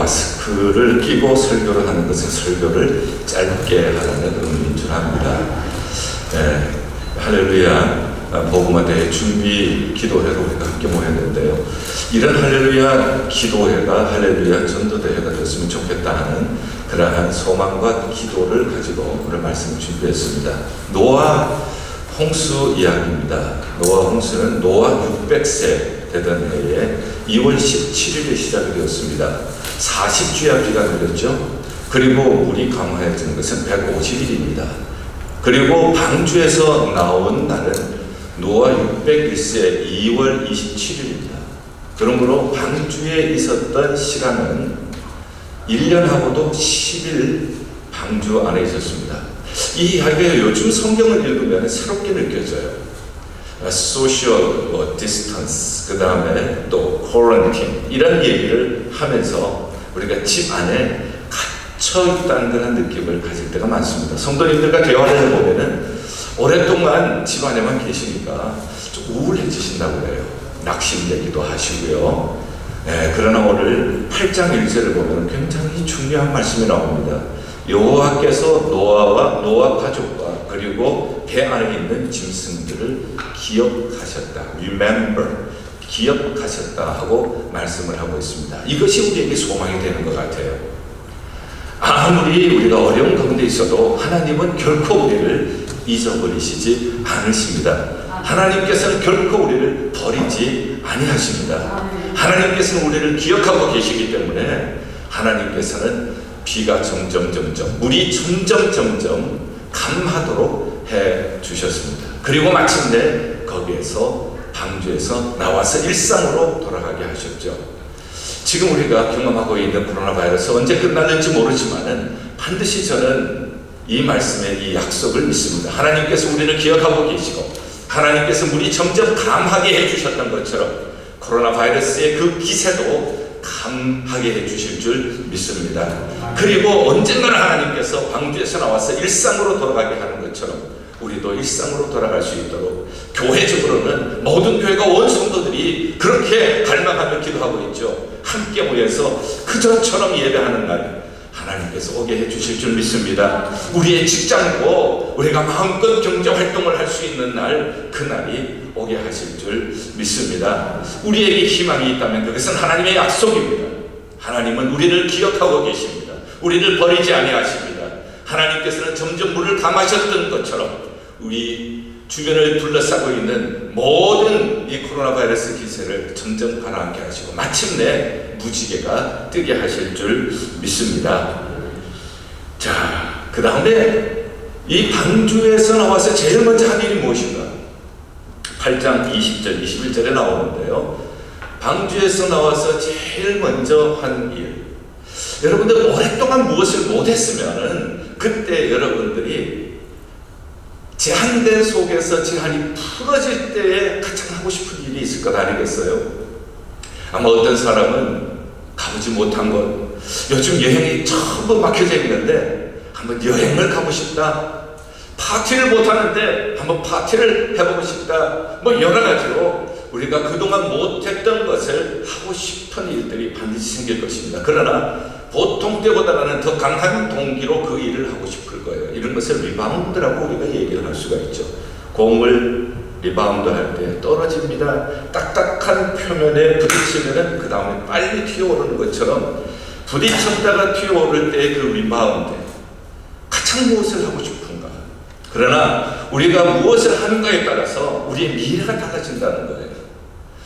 마스크를 끼고 설교를 하는 것은 설교를 짧게 하라는 의미인 줄 압니다. 네, 할렐루야 복음화대회 준비 기도회로 우리가 함께 모였는데요. 이런 할렐루야 기도회가 할렐루야 전도대회가 됐으면 좋겠다 하는 그러한 소망과 기도를 가지고 오늘 말씀을 준비했습니다. 노아 홍수 이야기입니다. 노아 홍수는 노아 600세 되던 해에 2월 17일에 시작이 되었습니다. 40주야 기간을 걸렸죠. 그리고 물이 강화해진 것은 150일입니다. 그리고 방주에서 나온 날은 노아 601세 2월 27일입니다. 그러므로 방주에 있었던 시간은 1년하고도 10일 방주 안에 있었습니다. 이 이야기가 요즘 성경을 읽으면 새롭게 느껴져요. social distance, 그 다음에 또 quarantine 이런 얘기를 하면서 우리가 집 안에 갇혀 있다는 그런 느낌을 가질 때가 많습니다. 성도님들과 대화를 해보면은 오랫동안 집 안에만 계시니까 좀 우울해지신다고 그래요. 낙심되기도 하시고요. 그러나 오늘 8장 1절을 보면 굉장히 중요한 말씀이 나옵니다. 여호와께서 노아와 노아 가족과 그리고 배 안에 있는 짐승들을 기억하셨다. Remember, 기억하셨다 하고 말씀을 하고 있습니다. 이것이 우리에게 소망이 되는 것 같아요. 아무리 우리가 어려운 가운데 있어도 하나님은 결코 우리를 잊어버리시지 않으십니다. 하나님께서는 결코 우리를 버리지 아니하십니다. 하나님께서는 우리를 기억하고 계시기 때문에 하나님께서는 비가 점점 물이 점점 감하도록 해 주셨습니다. 그리고 마침내 거기에서 방주에서 나와서 일상으로 돌아가게 하셨죠. 지금 우리가 경험하고 있는 코로나 바이러스 언제 끝날는지 모르지만은 반드시 저는 이 말씀의 이 약속을 믿습니다. 하나님께서 우리를 기억하고 계시고 하나님께서 물이 점점 감하게 해주셨던 것처럼 코로나 바이러스의 그 기세도 감하게 해주실 줄 믿습니다. 그리고 언젠가는 하나님께서 방주에서 나와서 일상으로 돌아가게 하는 것처럼 우리도 일상으로 돌아갈 수 있도록 교회적으로는 모든 교회가 온 성도들이 그렇게 갈망하며 기도하고 있죠. 함께 모여서 그전처럼 예배하는 날 하나님께서 오게 해주실 줄 믿습니다. 우리의 직장도 우리가 마음껏 경제활동을 할 수 있는 날, 그날이 오게 하실 줄 믿습니다. 우리에게 희망이 있다면 그것은 하나님의 약속입니다. 하나님은 우리를 기억하고 계십니다. 우리를 버리지 아니하십니다. 하나님께서는 점점 물을 감하셨던 것처럼 우리 주변을 둘러싸고 있는 모든 이 코로나 바이러스 기세를 점점 가라앉게 하시고 마침내 무지개가 뜨게 하실 줄 믿습니다. 자, 그 다음에 이 방주에서 나와서 제일 먼저 한 일이 무엇인가? 8장 20절, 21절에 나오는데요. 방주에서 나와서 제일 먼저 한 일. 여러분들 오랫동안 무엇을 못했으면은 그때 여러분들이 제한된 속에서 제한이 풀어질 때에 가장 하고 싶은 일이 있을 것 아니겠어요? 아마 어떤 사람은 가보지 못한 것, 요즘 여행이 전부 막혀져 있는데 한번 여행을 가고 싶다. 파티를 못하는데 한번 파티를 해보고 싶다. 뭐 여러 가지로 우리가 그동안 못했던 것을 하고 싶은 일들이 반드시 생길 것입니다. 그러나 보통 때보다는 더 강한 동기로 그 일을 하고 싶을 거예요. 이런 것을 리바운드라고 우리가 얘기를 할 수가 있죠. 공을 리바운드 할 때 떨어집니다. 딱딱한 표면에 부딪히면은 그 다음에 빨리 튀어오르는 것처럼 부딪혔다가 튀어오를 때의 그 리바운드, 가장 무엇을 하고 싶은가. 그러나 우리가 무엇을 하는가에 따라서 우리의 미래가 달라진다는 거예요.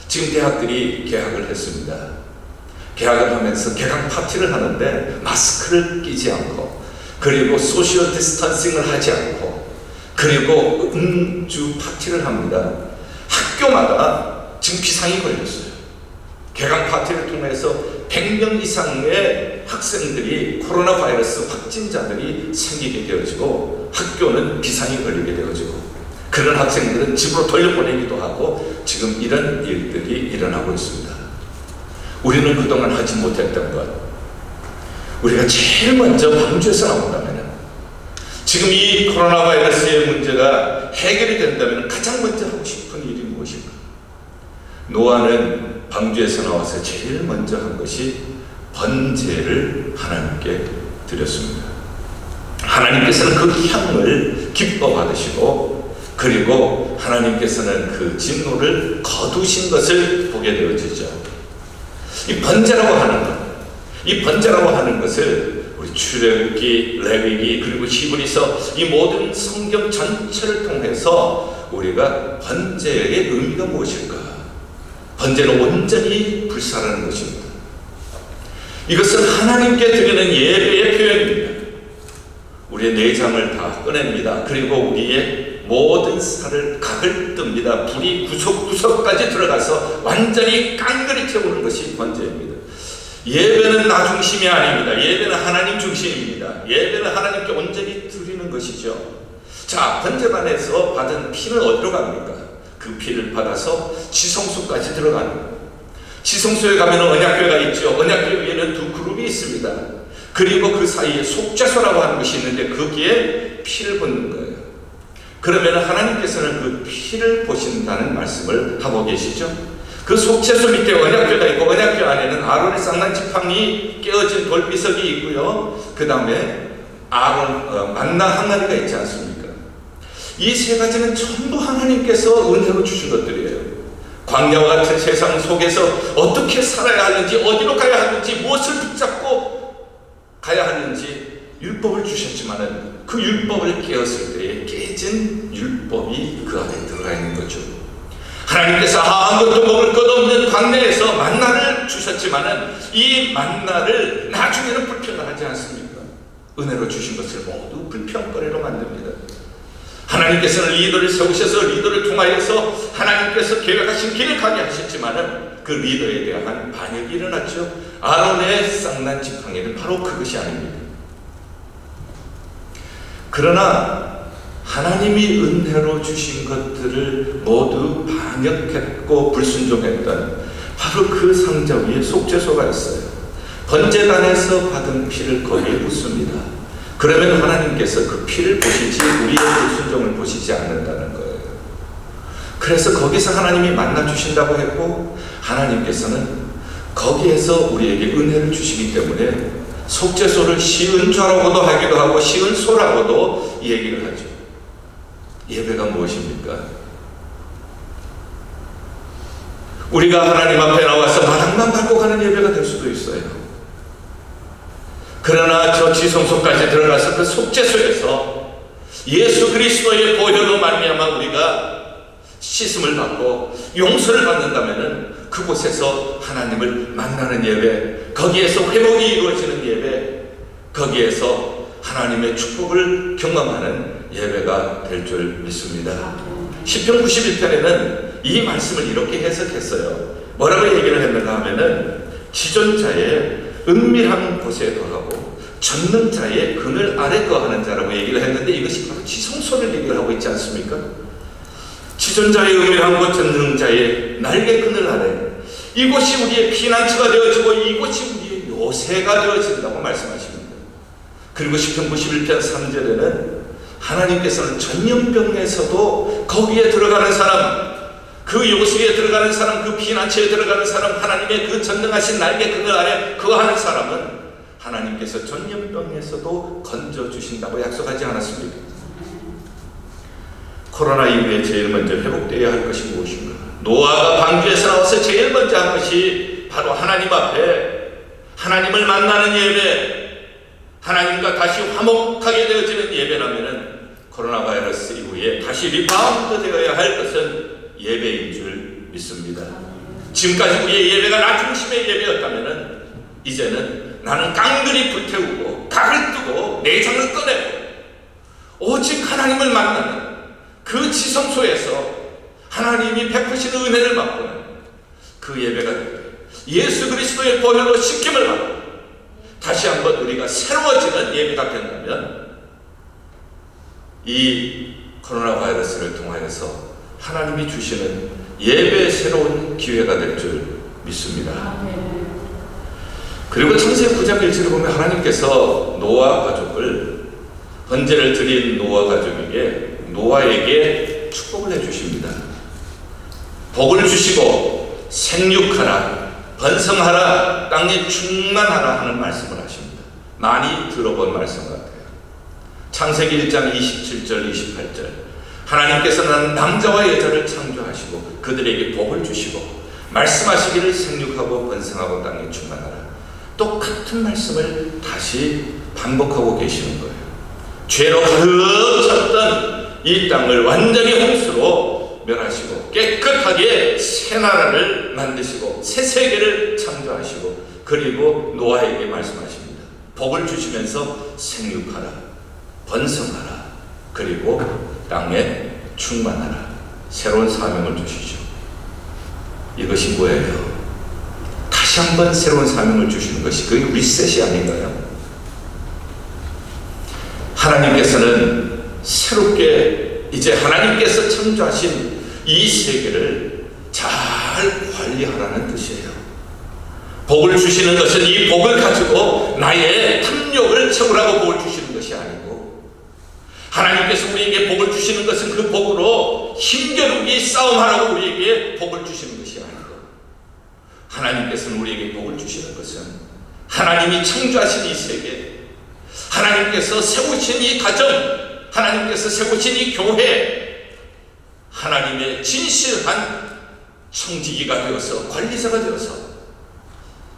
지금 대학들이 개학을 했습니다. 개학을 하면서 개강 파티를 하는데 마스크를 끼지 않고 그리고 소셜 디스턴싱을 하지 않고 그리고 음주 파티를 합니다. 학교마다 지금 비상이 걸렸어요. 개강 파티를 통해서 100명 이상의 학생들이 코로나 바이러스 확진자들이 생기게 되어지고 학교는 비상이 걸리게 되어지고 그런 학생들은 집으로 돌려보내기도 하고 지금 이런 일들이 일어나고 있습니다. 우리는 그동안 하지 못했던 것, 우리가 제일 먼저 방주에서 나온다면 지금 이 코로나 바이러스의 문제가 해결이 된다면 가장 먼저 하고 싶은 일이 무엇인가? 노아는 방주에서 나와서 제일 먼저 한 것이 번제를 하나님께 드렸습니다. 하나님께서는 그 향을 기뻐 받으시고, 그리고 하나님께서는 그 진노를 거두신 것을 보게 되어지죠. 이 번제라고 하는 것, 이 번제라고 하는 것을 우리 출애굽기, 레위기, 그리고 히브리서 이 모든 성경 전체를 통해서 우리가 번제의 의미가 무엇일까? 번제는 온전히 불사라는 것입니다. 이것은 하나님께 드리는 예배의 표현입니다. 우리의 내장을 다 꺼냅니다. 그리고 우리의 모든 살을 각을 뜹니다. 불이 구석구석까지 들어가서 완전히 깡그리 태우는 것이 번제입니다. 예배는 나 중심이 아닙니다. 예배는 하나님 중심입니다. 예배는 하나님께 온전히 드리는 것이죠. 자, 번제단에서 받은 피는 어디로 갑니까? 그 피를 받아서 지성소까지 들어갑니다. 지성소에 가면 언약궤가 있죠. 언약궤 위에는 두 그룹이 있습니다. 그리고 그 사이에 속죄소라고 하는 것이 있는데 거기에 피를 붓는 거예요. 그러면 하나님께서는 그 피를 보신다는 말씀을 하고 계시죠. 그 속죄소 밑에 언약궤가 있고, 언약궤 안에는 아론의 쌍난 지팡이 깨어진 돌비석이 있고요. 그 다음에 아론 만나 항아리가 있지 않습니까? 이 세 가지는 전부 하나님께서 은혜로 주신 것들이에요. 광야와 같은 세상 속에서 어떻게 살아야 하는지, 어디로 가야 하는지, 무엇을 붙잡고 가야 하는지 율법을 주셨지만은 그 율법을 깨었을 때에 깨진 율법이 그 안에 들어가 있는 거죠. 하나님께서 아무것도 먹을 것 없는 광야에서 만나를 주셨지만은 이 만나를 나중에는 불평을 하지 않습니까? 은혜로 주신 것을 모두 불평거리로 만듭니다. 하나님께서는 리더를 세우셔서 리더를 통하여서 하나님께서 계획하신 길을 가게 하셨지만은 그 리더에 대한 반역이 일어났죠. 아론의 쌍난 지팡이는 바로 그것이 아닙니다. 그러나 하나님이 은혜로 주신 것들을 모두 반역했고 불순종했던 바로 그 상자 위에 속죄소가 있어요. 번제단에서 받은 피를 거기에 붓습니다. 그러면 하나님께서 그 피를 보시지 우리의 불순종을 보시지 않는다는 거예요. 그래서 거기서 하나님이 만나 주신다고 했고, 하나님께서는 거기에서 우리에게 은혜를 주시기 때문에 속죄소를 시은좌라고도 하기도 하고 시은소라고도 얘기를 하죠. 예배가 무엇입니까? 우리가 하나님 앞에 나와서 마당만 밟고 가는 예배가 될 수도 있어요. 그러나 저 지성소까지 들어가서 그 속죄소에서 예수 그리스도의 보혈로 말미암아 우리가 씻음을 받고 용서를 받는다면은 그곳에서 하나님을 만나는 예배, 거기에서 회복이 이루어지는 예배, 거기에서 하나님의 축복을 경험하는 예배가 될 줄 믿습니다. 시편 91편에는 이 말씀을 이렇게 해석했어요. 뭐라고 얘기를 했는가 하면은 지존자의 은밀한 곳에 거하고 전능자의 그늘 아래 거하는 자라고 얘기를 했는데, 이것이 바로 지성소를 얘기를 하고 있지 않습니까? 지존자의 은밀한 곳, 전능자의 날개 그늘 아래, 이곳이 우리의 피난처가 되어지고 이곳이 우리의 요새가 되어진다고 말씀하십니다. 그리고 시편 91편 3절에는 하나님께서는 전염병에서도 거기에 들어가는 사람, 그 요새에 들어가는 사람, 그 피난처에 들어가는 사람, 하나님의 그 전능하신 날개 그늘 아래 거하는 사람은 하나님께서 전염병에서도 건져주신다고 약속하지 않았습니까? 코로나 이후에 제일 먼저 회복되어야 할 것이 무엇인가? 노아가 방주에서 나와서 제일 먼저 한 것이 바로 하나님 앞에 하나님을 만나는 예배, 하나님과 다시 화목하게 되어지는 예배라면은 코로나 바이러스 이후에 다시 리바운드 되어야 할 것은 예배인 줄 믿습니다. 지금까지 우리의 예배가 나 중심의 예배였다면은 이제는 나는 깡그리 불태우고 각을 뜨고 내장을 꺼내고 오직 하나님을 만나는 그 지성소에서 하나님이 베푸시는 은혜를 맛보는 그 예배가 됩니다. 예수 그리스도의 보혈로 씻김을 받고 다시 한번 우리가 새로워지는 예배가 된다면 이 코로나 바이러스를 통하여서 하나님이 주시는 예배의 새로운 기회가 될 줄 믿습니다. 그리고 창세기 9장 1절을 보면 하나님께서 노아 가족을, 번제를 드린 노아 가족에게, 노아에게 축복을 해주십니다. 복을 주시고 생육하라, 번성하라, 땅에 충만하라 하는 말씀을 하십니다. 많이 들어본 말씀 같아요. 창세기 1장 27절 28절 하나님께서는 남자와 여자를 창조하시고 그들에게 복을 주시고 말씀하시기를 생육하고 번성하고 땅에 충만하라. 똑같은 말씀을 다시 반복하고 계시는 거예요. 죄로 가득 찼던 이 땅을 완전히 홍수로 멸하시고 깨끗하게 새 나라를 만드시고 새 세계를 창조하시고 그리고 노아에게 말씀하십니다. 복을 주시면서 생육하라, 번성하라, 그리고 땅에 충만하라. 새로운 사명을 주시죠. 이것이 뭐예요? 다시 한번 새로운 사명을 주시는 것이 그게 리셋이 아닌가요? 하나님께서는 새롭게 이제 하나님께서 창조하신 이 세계를 잘 관리하라는 뜻이에요. 복을 주시는 것은 이 복을 가지고 나의 탐욕을 채우라고 복을 주시는 것이 아니고, 하나님께서 우리에게 복을 주시는 것은 그 복으로 힘겨루기 싸움하라고 우리에게 복을 주시는 것이 아니고, 하나님께서는 우리에게 복을 주시는 것은 하나님이 창조하신 이 세계, 하나님께서 세우신 이 가정, 하나님께서 세우신 이 교회, 하나님의 진실한 청지기가 되어서 관리자가 되어서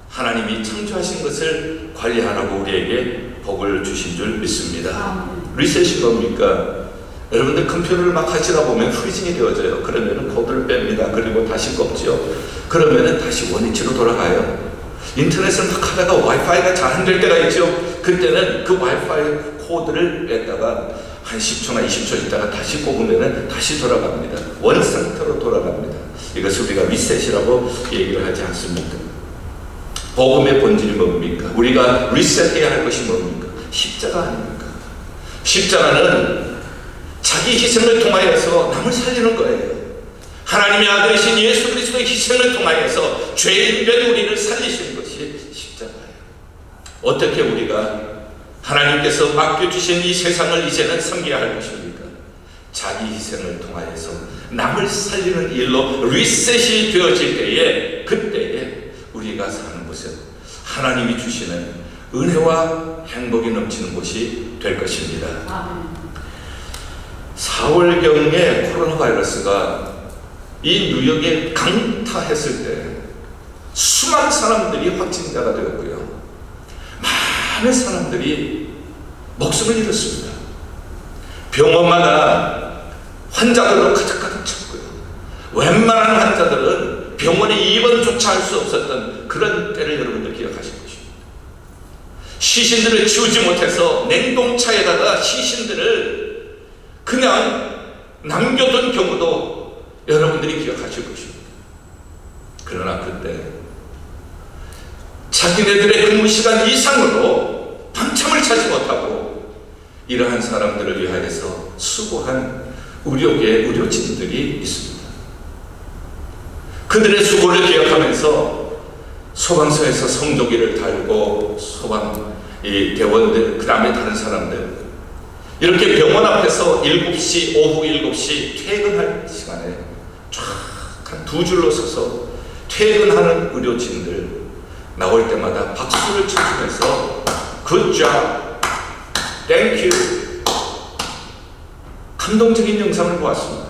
하나님이 창조하신 것을 관리하라고 우리에게 복을 주신 줄 믿습니다. 리셋이 뭡니까? 여러분들 컴퓨터를 막 하시다 보면 프리징이 되어져요. 그러면 코드를 뺍니다. 그리고 다시 꼽죠. 그러면 다시 원위치로 돌아가요. 인터넷을 막 하다가 와이파이가 잘 안 될 때가 있죠. 그때는 그 와이파이 코드를 뺐다가 한 10초나 20초 있다가 다시 꼽으면 다시 돌아갑니다. 원 상태로 돌아갑니다. 이것을 우리가 리셋이라고 얘기를 하지 않습니까? 복음의 본질이 뭡니까? 우리가 리셋해야 할 것이 뭡니까? 십자가 아닙니까? 십자가는 자기 희생을 통하여서 남을 살리는 거예요. 하나님의 아들이신 예수 그리스도의 희생을 통하여서 죄인된 우리를 살리시는 것이 십자가예요. 어떻게 우리가 하나님께서 맡겨주신 이 세상을 이제는 섬겨야 할 것입니까? 자기 희생을 통하여서 남을 살리는 일로 리셋이 되어질 때에, 그때에 우리가 사는 곳은 하나님이 주시는 은혜와 행복이 넘치는 곳이 될 것입니다. 4월경에 코로나 바이러스가 이 뉴욕에 강타했을 때 수많은 사람들이 확진자가 되었고요. 많은 사람들이 목숨을 잃었습니다. 병원마다 환자들로 가득가득 찼고요. 웬만한 환자들은 병원에 입원조차 할 수 없었던 그런 때를 여러분들 기억하실 것입니다. 시신들을 치우지 못해서 냉동차에다가 시신들을 그냥 남겨둔 경우도 여러분들이 기억하실 것입니다. 그러나 그때 자기네들의 근무 시간 이상으로 밤잠을 자지 못하고 이러한 사람들을 위하여서 수고한 의료계 의료진들이 있습니다. 그들의 수고를 기억하면서 소방서에서 성조기를 달고 소방 대원들, 그 다음에 다른 사람들, 이렇게 병원 앞에서 7시, 오후 7시 퇴근할 시간에 쫙 한 두 줄로 서서 퇴근하는 의료진들 나올 때마다 박수를 쳐주면서 Good job, Thank you, 감동적인 영상을 보았습니다.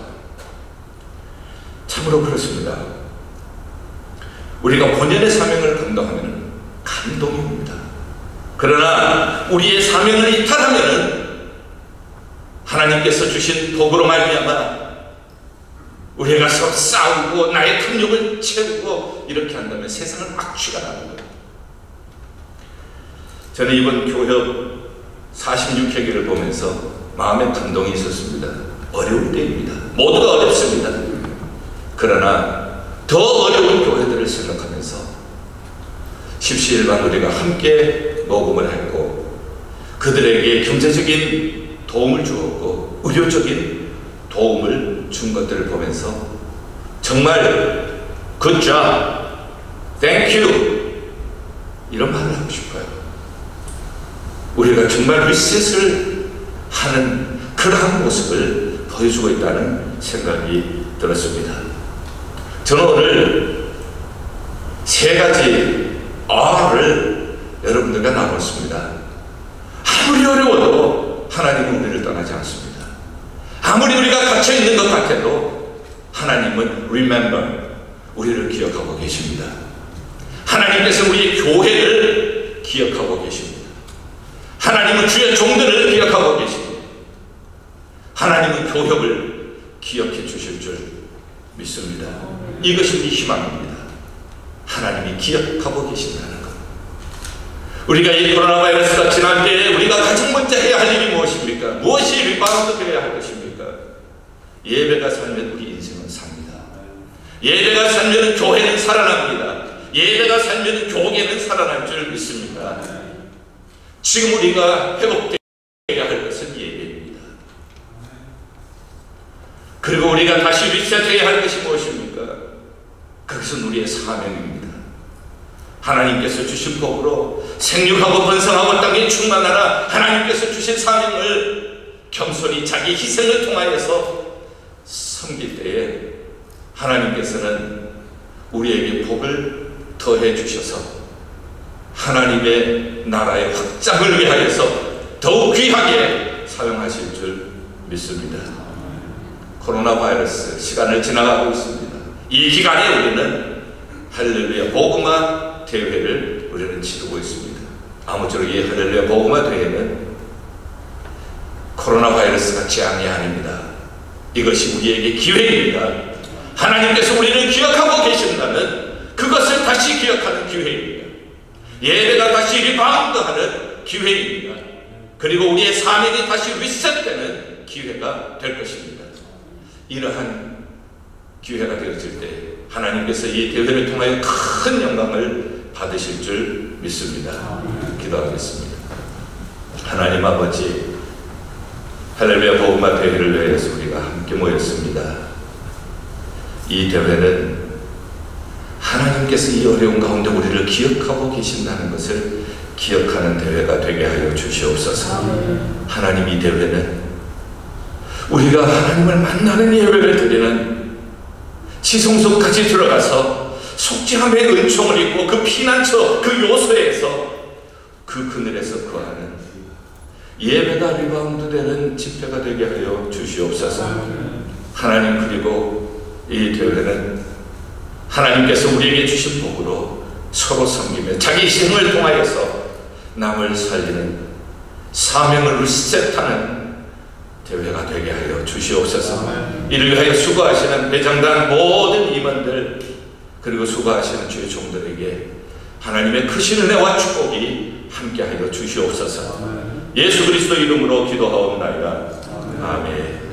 참으로 그렇습니다. 우리가 본연의 사명을 감당하면 감동이 옵니다. 그러나 우리의 사명을 이탈하면 하나님께서 주신 복으로 말미암아 우리가 서로 싸우고 나의 탐욕을 채우고 이렇게 한다면 세상은 악취가 나는 거예요. 저는 이번 교협 46회기를 보면서 마음의 감동이 있었습니다. 어려울 때입니다. 모두가 어렵습니다. 그러나 더 어려운 교회들을 생각하면서 십시일반 우리가 함께 모금을 했고 그들에게 경제적인 도움을 주었고 의료적인 도움을 준 것들을 보면서 정말 Good job, Thank you 이런 말을 하고 싶어요. 우리가 정말 리셋을 하는 그러한 모습을 보여주고 있다는 생각이 들었습니다. 저는 오늘 세 가지 R을 여러분들과 나눴습니다. 아무리 어려워도 하나님은 우리를 떠나지 않습니다. 아무리 우리가 갇혀있는 것 같아도 하나님은 remember, 우리를 기억하고 계십니다. 하나님께서 우리의 교회를 기억하고 계십니다. 하나님은 주의 종들을 기억하고 계십니다. 하나님은 교협을 기억해 주실 줄 믿습니다. 이것이 우리 희망입니다. 하나님이 기억하고 계신다는 것. 우리가 이 코로나 바이러스가 지날 때 우리가 가장 먼저 해야 할 일이 무엇입니까? 무엇이 리바운드 되어야 할 것입니까? 예배가 살면 우리 인생은 삽니다. 예배가 살면 교회는 살아납니다. 예배가 살면 교회는 살아날 줄 믿습니다. 지금 우리가 회복되어야 할 것은 예배입니다. 그리고 우리가 다시 리셋해야 할 것이 무엇입니까? 그것은 우리의 사명입니다. 하나님께서 주신 복으로 생육하고 번성하고 땅에 충만하라. 하나님께서 주신 사명을 겸손히 자기 희생을 통하여서 섬길 때에 하나님께서는 우리에게 복을 더해 주셔서 하나님의 나라의 확장을 위하여서 더욱 귀하게 사용하실 줄 믿습니다. 코로나 바이러스 시간을 지나가고 있습니다. 이 기간에 우리는 할렐루야 복음화 대회를 우리는 치르고 있습니다. 아무쪼록 이 할렐루야 복음화 대회는 코로나 바이러스가 재앙이 아닙니다. 이것이 우리에게 기회입니다. 하나님께서 우리를 기억하고 계신다는 그것을 다시 기억하는 기회입니다. 예배가 다시 리바운드하는 기회입니다. 그리고 우리의 사명이 다시 리셋되는 기회가 될 것입니다. 이러한 기회가 되어질 때 하나님께서 이 대회를 통하여 큰 영광을 받으실 줄 믿습니다. 기도하겠습니다. 하나님 아버지, 할렐루야 복음화 대회를 위해서 우리가 함께 모였습니다. 이 대회는 하나님께서 이 어려운 가운데 우리를 기억하고 계신다는 것을 기억하는 대회가 되게 하여 주시옵소서. 하나님, 이 대회는 우리가 하나님을 만나는 예배를 드리는 지성소까지 들어가서 속죄함의 은총을 입고 그 피난처 그 요소에서 그 그늘에서 거하는 예배가 리바운드되는 집회가 되게 하여 주시옵소서. 하나님, 그리고 이 대회는 하나님께서 우리에게 주신 복으로 서로 섬기며 자기 희생을 통하여서 남을 살리는 사명을 리셋하는 대회가 되게 하여 주시옵소서. 이를 위하여 수고하시는 배장단 모든 임원들 그리고 수고하시는 주의 종들에게 하나님의 크신 은혜와 축복이 함께 하여 주시옵소서. 예수 그리스도 이름으로 기도하옵나이다. 아멘.